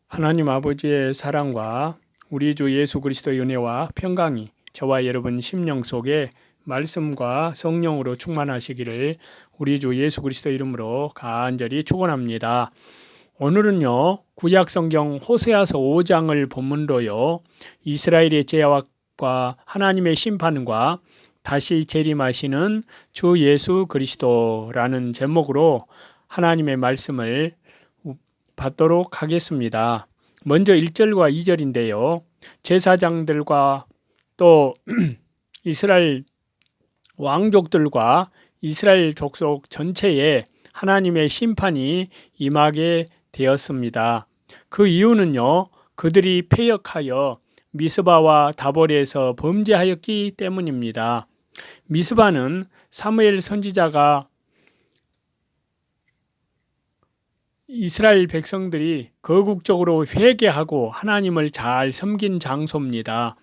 하나님 아버지의 사랑과 우리 주 예수 그리스도의 은혜와 평강이 저와 여러분 심령 속에 말씀과 성령으로 충만하시기를 우리 주 예수 그리스도 이름으로 간절히 축원합니다. 오늘은요, 구약 성경 호세아서 5장을 본문로요, 이스라엘의 죄악과 하나님의 심판과 다시 재림하시는 주 예수 그리스도라는 제목으로 하나님의 말씀을 받도록 하겠습니다. 먼저 1절과 2절인데요. 제사장들과 또 이스라엘 왕족들과 이스라엘 족속 전체에 하나님의 심판이 임하게 되었습니다. 그 이유는요, 그들이 패역하여 미스바와 다볼에서 범죄하였기 때문입니다. 미스바는 사무엘 선지자가 이스라엘 백성들이 거국적으로 회개하고 하나님을 잘 섬긴 장소입니다.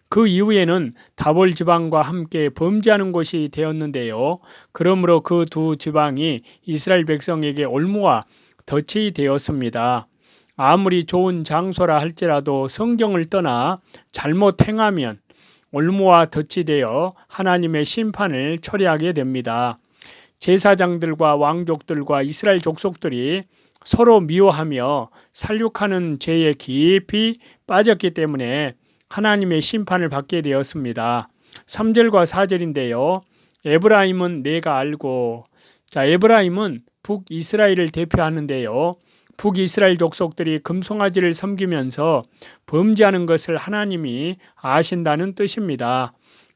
그 이후에는 다볼 지방과 함께 범죄하는 곳이 되었는데요. 그러므로 그 두 지방이 이스라엘 백성에게 올무와 덫이 되었습니다. 아무리 좋은 장소라 할지라도 성경을 떠나 잘못 행하면 올무와 덫이 되어 하나님의 심판을 초래하게 됩니다. 제사장들과 왕족들과 이스라엘 족속들이 서로 미워하며 살육하는 죄에 깊이 빠졌기 때문에 하나님의 심판을 받게 되었습니다. 3절과 4절인데요. 에브라임은 내가 알고, 에브라임은 북이스라엘을 대표하는데요. 북이스라엘 족속들이 금송아지를 섬기면서 범죄하는 것을 하나님이 아신다는 뜻입니다.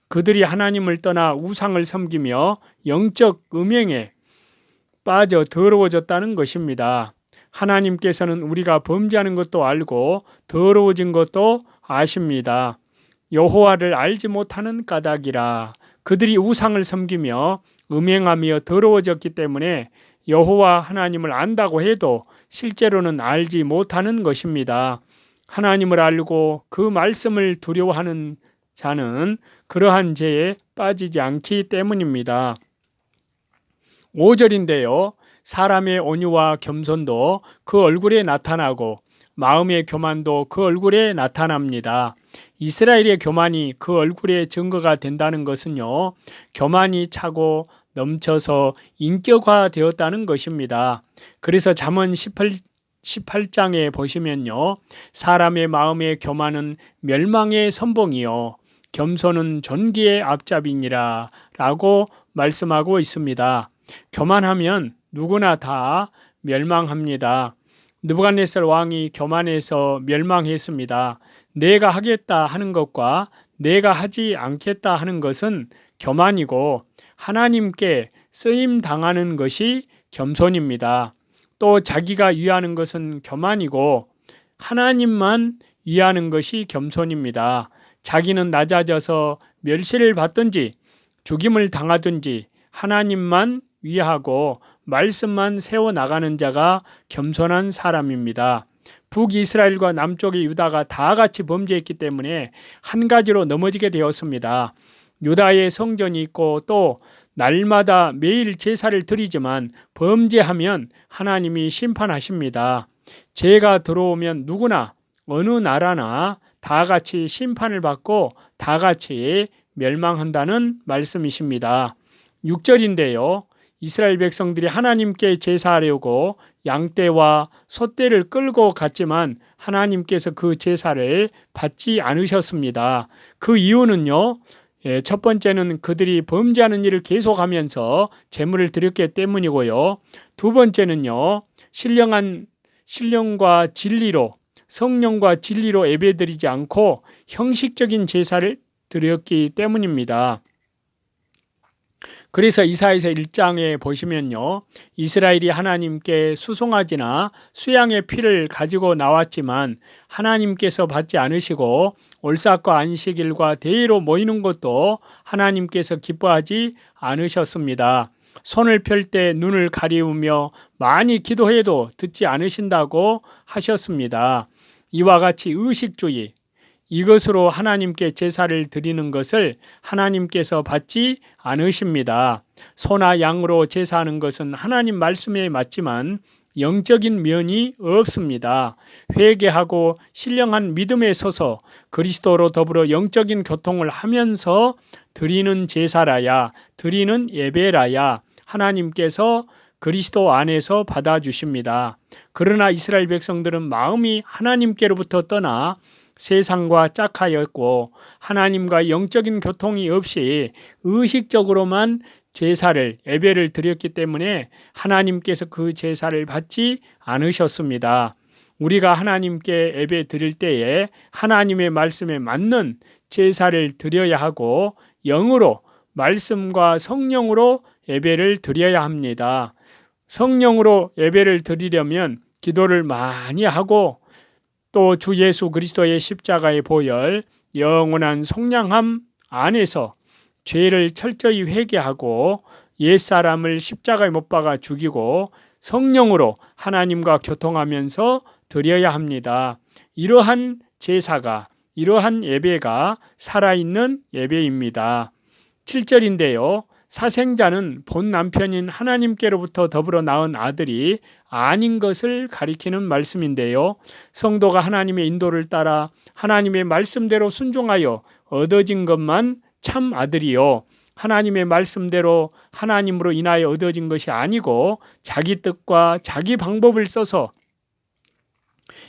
그들이 하나님을 떠나 우상을 섬기며 영적 음행에 빠져 더러워졌다는 것입니다. 하나님께서는 우리가 범죄하는 것도 알고 더러워진 것도 아십니다. 여호와를 알지 못하는 까닭이라. 그들이 우상을 섬기며 음행하며 더러워졌기 때문에 여호와 하나님을 안다고 해도 실제로는 알지 못하는 것입니다. 하나님을 알고 그 말씀을 두려워하는 자는 그러한 죄에 빠지지 않기 때문입니다. 5절인데요. 사람의 온유와 겸손도 그 얼굴에 나타나고 마음의 교만도 그 얼굴에 나타납니다. 이스라엘의 교만이 그 얼굴에 증거가 된다는 것은요, 교만이 차고 넘쳐서 인격화되었다는 것입니다. 그래서 잠언 18장에 보시면요, 사람의 마음의 교만은 멸망의 선봉이요 겸손은 존귀의 앞잡이니라 라고 말씀하고 있습니다. 교만하면 누구나 다 멸망합니다. 느부갓네살 왕이 교만해서 멸망했습니다. 내가 하겠다 하는 것과 내가 하지 않겠다 하는 것은 교만이고 하나님께 쓰임 당하는 것이 겸손입니다. 또 자기가 위하는 것은 교만이고 하나님만 위하는 것이 겸손입니다. 자기는 낮아져서 멸시를 받든지 죽임을 당하든지 하나님만 위하고 말씀만 세워나가는 자가 겸손한 사람입니다. 북이스라엘과 남쪽의 유다가 다 같이 범죄했기 때문에 한 가지로 넘어지게 되었습니다. 유다의 성전이 있고 또 날마다 매일 제사를 드리지만 범죄하면 하나님이 심판하십니다. 죄가 들어오면 누구나 어느 나라나 다 같이 심판을 받고 다 같이 멸망한다는 말씀이십니다. 6절인데요. 이스라엘 백성들이 하나님께 제사하려고 양떼와 소떼를 끌고 갔지만 하나님께서 그 제사를 받지 않으셨습니다. 그 이유는요. 첫 번째는 그들이 범죄하는 일을 계속하면서 제물을 드렸기 때문이고요. 두 번째는요. 신령과 진리로 성령과 진리로 예배드리지 않고 형식적인 제사를 드렸기 때문입니다. 그래서 이사야서 1장에 보시면요. 이스라엘이 하나님께 수송아지나 수양의 피를 가지고 나왔지만 하나님께서 받지 않으시고 올삭과 안식일과 대회로 모이는 것도 하나님께서 기뻐하지 않으셨습니다. 손을 펼 때 눈을 가리우며 많이 기도해도 듣지 않으신다고 하셨습니다. 이와 같이 의식주의, 이것으로 하나님께 제사를 드리는 것을 하나님께서 받지 않으십니다. 소나 양으로 제사하는 것은 하나님 말씀에 맞지만 영적인 면이 없습니다. 회개하고 신령한 믿음에 서서 그리스도로 더불어 영적인 교통을 하면서 드리는 제사라야, 드리는 예배라야 하나님께서 그리스도 안에서 받아주십니다. 그러나 이스라엘 백성들은 마음이 하나님께로부터 떠나 세상과 짝하였고 하나님과 영적인 교통이 없이 의식적으로만 제사를 예배를 드렸기 때문에 하나님께서 그 제사를 받지 않으셨습니다. 우리가 하나님께 예배 드릴 때에 하나님의 말씀에 맞는 제사를 드려야 하고 영으로 말씀과 성령으로 예배를 드려야 합니다. 성령으로 예배를 드리려면 기도를 많이 하고 또 주 예수 그리스도의 십자가의 보혈, 영원한 속량함 안에서 죄를 철저히 회개하고 옛사람을 십자가에 못 박아 죽이고 성령으로 하나님과 교통하면서 드려야 합니다. 이러한 제사가, 이러한 예배가 살아있는 예배입니다. 7절인데요. 사생자는 본 남편인 하나님께로부터 더불어 낳은 아들이 아닌 것을 가리키는 말씀인데요. 성도가 하나님의 인도를 따라 하나님의 말씀대로 순종하여 얻어진 것만 참 아들이요. 하나님의 말씀대로 하나님으로 인하여 얻어진 것이 아니고 자기 뜻과 자기 방법을 써서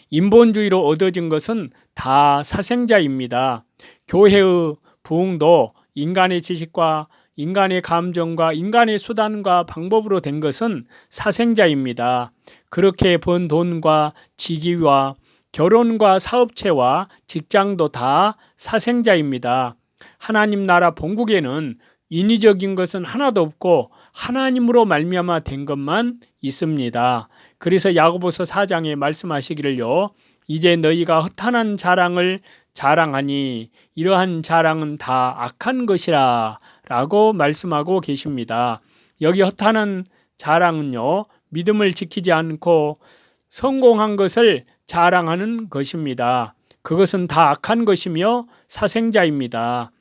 인본주의로 얻어진 것은 다 사생자입니다. 교회의 부흥도 인간의 지식과 인간의 감정과 인간의 수단과 방법으로 된 것은 사생자입니다. 그렇게 번 돈과 직위와 결혼과 사업체와 직장도 다 사생자입니다. 하나님 나라 본국에는 인위적인 것은 하나도 없고 하나님으로 말미암아 된 것만 있습니다. 그래서 야고보서 4장에 말씀하시기를요. 이제 너희가 허탄한 자랑을 자랑하니 이러한 자랑은 다 악한 것이라 라고 말씀하고 계십니다. 여기 허탄한 자랑은요. 믿음을 지키지 않고 성공한 것을 자랑하는 것입니다. 그것은 다 악한 것이며 사생자입니다.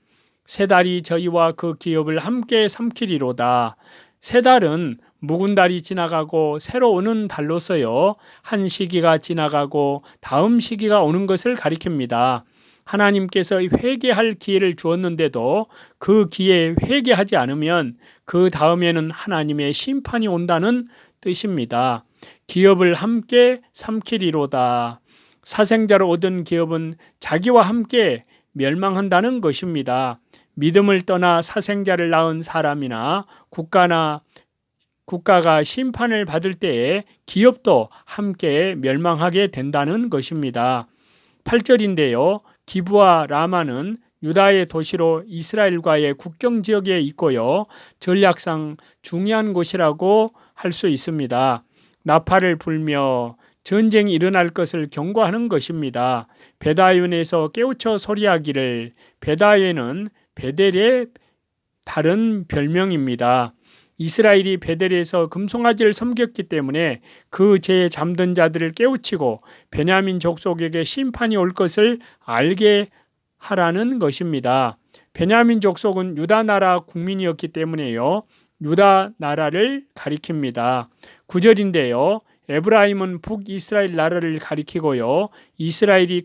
세 달이 저희와 그 기업을 함께 삼키리로다. 세 달은 묵은 달이 지나가고 새로 오는 달로서요. 한 시기가 지나가고 다음 시기가 오는 것을 가리킵니다. 하나님께서 회개할 기회를 주었는데도 그 기회에 회개하지 않으면 그 다음에는 하나님의 심판이 온다는 뜻입니다. 기업을 함께 삼키리로다. 사생자로 얻은 기업은 자기와 함께 멸망한다는 것입니다. 믿음을 떠나 사생자를 낳은 사람이나 국가가 심판을 받을 때에 기업도 함께 멸망하게 된다는 것입니다. 8절인데요. 기브와 라마는 유다의 도시로 이스라엘과의 국경 지역에 있고요. 전략상 중요한 곳이라고 할 수 있습니다. 나팔을 불며 전쟁이 일어날 것을 경고하는 것입니다. 베다연에서 깨우쳐 소리하기를. 베다연은 베델의 다른 별명입니다. 이스라엘이 베델에서 금송아지를 섬겼기 때문에 그 죄에 잠든 자들을 깨우치고 베냐민 족속에게 심판이 올 것을 알게 하라는 것입니다. 베냐민 족속은 유다 나라 국민이었기 때문에요. 유다 나라를 가리킵니다. 9절인데요. 에브라임은 북이스라엘 나라를 가리키고요. 이스라엘이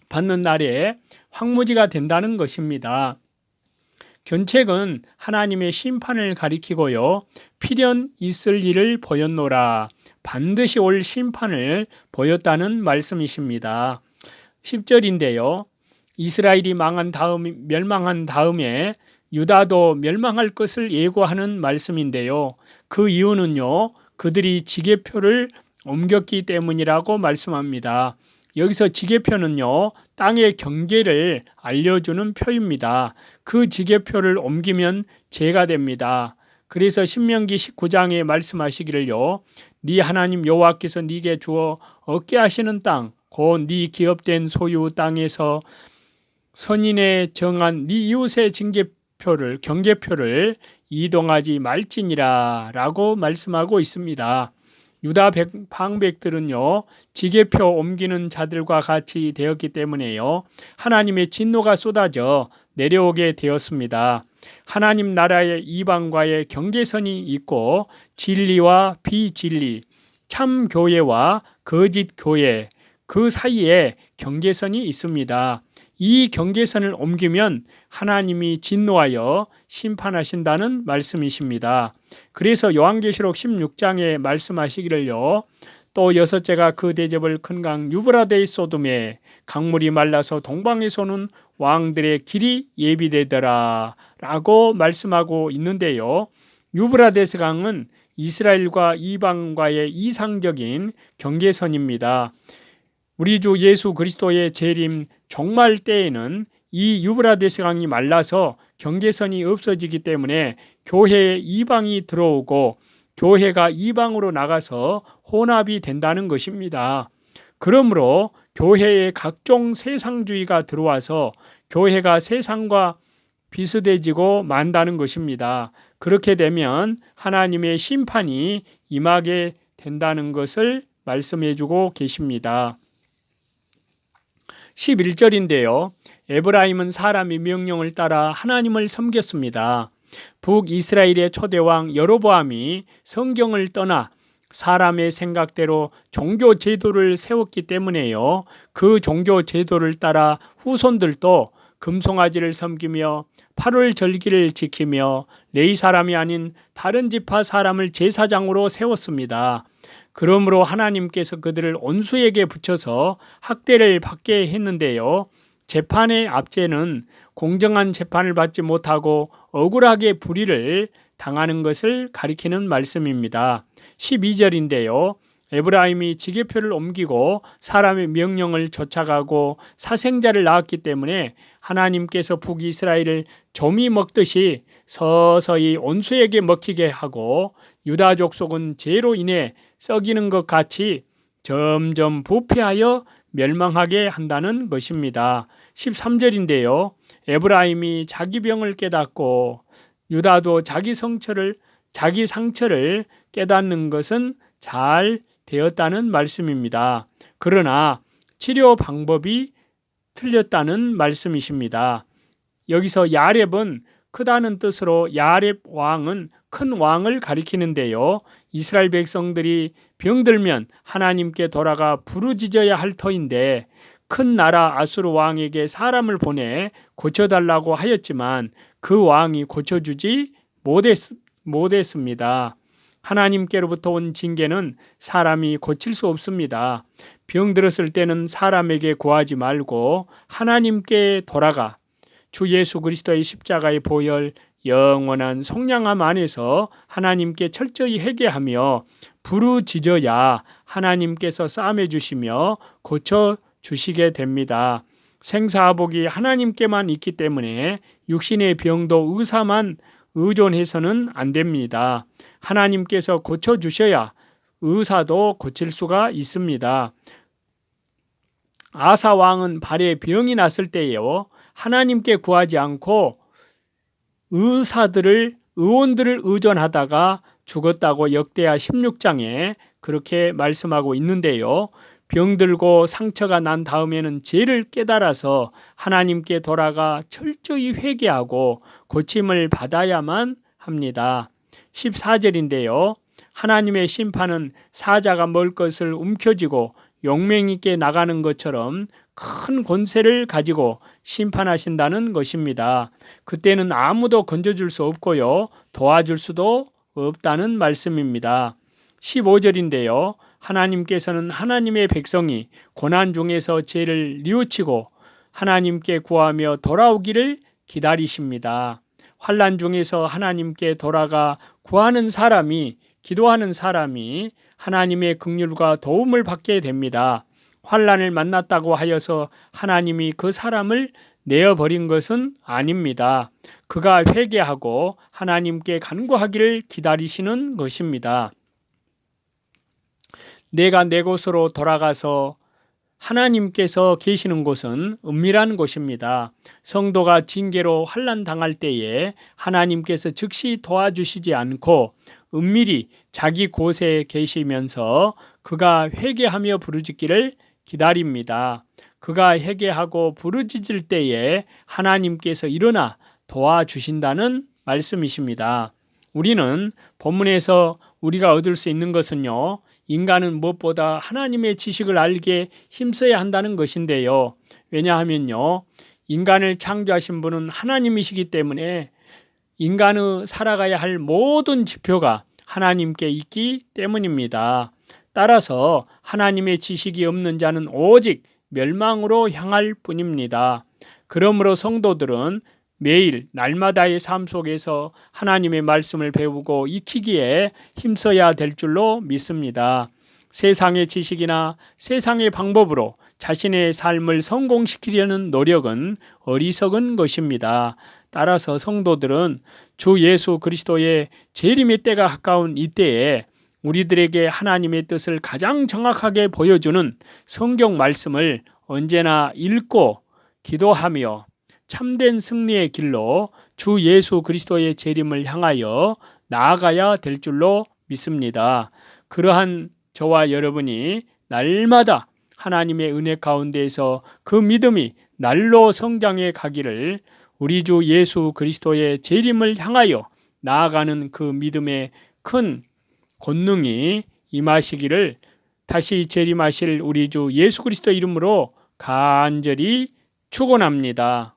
견책받는 날에 황무지가 된다는 것입니다. 견책은 하나님의 심판을 가리키고요. 필연 있을 일을 보였노라. 반드시 올 심판을 보였다는 말씀이십니다. 10절인데요. 이스라엘이 멸망한 다음에 유다도 멸망할 것을 예고하는 말씀인데요. 그 이유는요. 그들이 지계표를 옮겼기 때문이라고 말씀합니다. 여기서 지계표는요. 땅의 경계를 알려주는 표입니다. 그 지계표를 옮기면 죄가 됩니다. 그래서 신명기 19장에 말씀하시기를요. 네 하나님 여호와께서 네게 주어 얻게 하시는 땅, 곧 네 기업된 소유 땅에서 선인의 정한 네 이웃의 경계표를 이동하지 말지니라 라고 말씀하고 있습니다. 유다 방백들은요, 지게표 옮기는 자들과 같이 되었기 때문에요, 하나님의 진노가 쏟아져 내려오게 되었습니다. 하나님 나라의 이방과의 경계선이 있고 진리와 비진리, 참 교회와 거짓 교회, 그 사이에 경계선이 있습니다. 이 경계선을 옮기면 하나님이 진노하여 심판하신다는 말씀이십니다. 그래서 요한계시록 16장에 말씀하시기를요, 또 여섯째가 그 대접을 큰 강 유브라데의 소돔에 강물이 말라서 동방에서는 왕들의 길이 예비되더라 라고 말씀하고 있는데요, 유브라데스 강은 이스라엘과 이방과의 이상적인 경계선입니다. 우리 주 예수 그리스도의 재림 종말 때에는 이 유브라데스 강이 말라서 경계선이 없어지기 때문에 교회에 이방이 들어오고 교회가 이방으로 나가서 혼합이 된다는 것입니다. 그러므로 교회에 각종 세상주의가 들어와서 교회가 세상과 비슷해지고 만다는 것입니다. 그렇게 되면 하나님의 심판이 임하게 된다는 것을 말씀해 주고 계십니다. 11절인데요. 에브라임은 사람의 명령을 따라 하나님을 섬겼습니다. 북이스라엘의 초대왕 여로보암이 성경을 떠나 사람의 생각대로 종교 제도를 세웠기 때문에요, 그 종교 제도를 따라 후손들도 금송아지를 섬기며 8월 절기를 지키며 레위 사람이 아닌 다른 지파 사람을 제사장으로 세웠습니다. 그러므로 하나님께서 그들을 온수에게 붙여서 학대를 받게 했는데요, 재판의 압제는 공정한 재판을 받지 못하고 억울하게 불의를 당하는 것을 가리키는 말씀입니다. 12절인데요. 에브라임이 지게표를 옮기고 사람의 명령을 쫓아가고 사생자를 낳았기 때문에 하나님께서 북이스라엘을 조미 먹듯이 서서히 온수에게 먹히게 하고 유다 족속은 죄로 인해 썩이는 것 같이 점점 부패하여 멸망하게 한다는 것입니다. 13절인데요. 에브라임이 자기 병을 깨닫고 유다도 자기 상처를 깨닫는 것은 잘 되었다는 말씀입니다. 그러나 치료 방법이 틀렸다는 말씀이십니다. 여기서 야렙은 크다는 뜻으로 야렙 왕은 큰 왕을 가리키는데요, 이스라엘 백성들이 병들면 하나님께 돌아가 부르짖어야 할 터인데 큰 나라 아수르 왕에게 사람을 보내 고쳐달라고 하였지만 그 왕이 고쳐주지 못했습니다. 하나님께로부터 온 징계는 사람이 고칠 수 없습니다. 병들었을 때는 사람에게 구하지 말고 하나님께 돌아가 주 예수 그리스도의 십자가의 보혈 영원한 속량함 안에서 하나님께 철저히 회개하며 부르짖어야 하나님께서 싸매 주시며 고쳐 주시게 됩니다. 생사복이 하나님께만 있기 때문에 육신의 병도 의사만 의존해서는 안 됩니다. 하나님께서 고쳐 주셔야 의사도 고칠 수가 있습니다. 아사 왕은 발에 병이 났을 때에요, 하나님께 구하지 않고 의원들을 의존하다가 죽었다고 역대하 16장에 그렇게 말씀하고 있는데요. 병들고 상처가 난 다음에는 죄를 깨달아서 하나님께 돌아가 철저히 회개하고 고침을 받아야만 합니다. 14절인데요. 하나님의 심판은 사자가 먹을 것을 움켜쥐고 용맹 있게 나가는 것처럼 큰 권세를 가지고 심판하신다는 것입니다. 그때는 아무도 건져줄 수 없고요, 도와줄 수도 없다는 말씀입니다. 15절인데요. 하나님께서는 하나님의 백성이 고난 중에서 죄를 뉘우치고 하나님께 구하며 돌아오기를 기다리십니다. 환난 중에서 하나님께 돌아가 구하는 사람이, 기도하는 사람이 하나님의 긍휼과 도움을 받게 됩니다. 환난을 만났다고 하여서 하나님이 그 사람을 내어버린 것은 아닙니다. 그가 회개하고 하나님께 간구하기를 기다리시는 것입니다. 내가 내 곳으로 돌아가서 하나님께서 계시는 곳은 은밀한 곳입니다. 성도가 징계로 환난 당할 때에 하나님께서 즉시 도와주시지 않고 은밀히 자기 곳에 계시면서 그가 회개하며 부르짖기를 기다립니다. 그가 회개하고 부르짖을 때에 하나님께서 일어나 도와주신다는 말씀이십니다. 우리는 본문에서 우리가 얻을 수 있는 것은요, 인간은 무엇보다 하나님의 지식을 알게 힘써야 한다는 것인데요. 왜냐하면요, 인간을 창조하신 분은 하나님이시기 때문에 인간의 살아가야 할 모든 지표가 하나님께 있기 때문입니다. 따라서 하나님의 지식이 없는 자는 오직 멸망으로 향할 뿐입니다. 그러므로 성도들은 매일 날마다의 삶 속에서 하나님의 말씀을 배우고 익히기에 힘써야 될 줄로 믿습니다. 세상의 지식이나 세상의 방법으로 자신의 삶을 성공시키려는 노력은 어리석은 것입니다. 따라서 성도들은 주 예수 그리스도의 재림의 때가 가까운 이때에 우리들에게 하나님의 뜻을 가장 정확하게 보여주는 성경 말씀을 언제나 읽고 기도하며 참된 승리의 길로 주 예수 그리스도의 재림을 향하여 나아가야 될 줄로 믿습니다. 그러한 저와 여러분이 날마다 하나님의 은혜 가운데에서 그 믿음이 날로 성장해 가기를, 우리 주 예수 그리스도의 재림을 향하여 나아가는 그 믿음의 큰 권능이 임하시기를 다시 재림하실 우리 주 예수 그리스도 이름으로 간절히 축원합니다.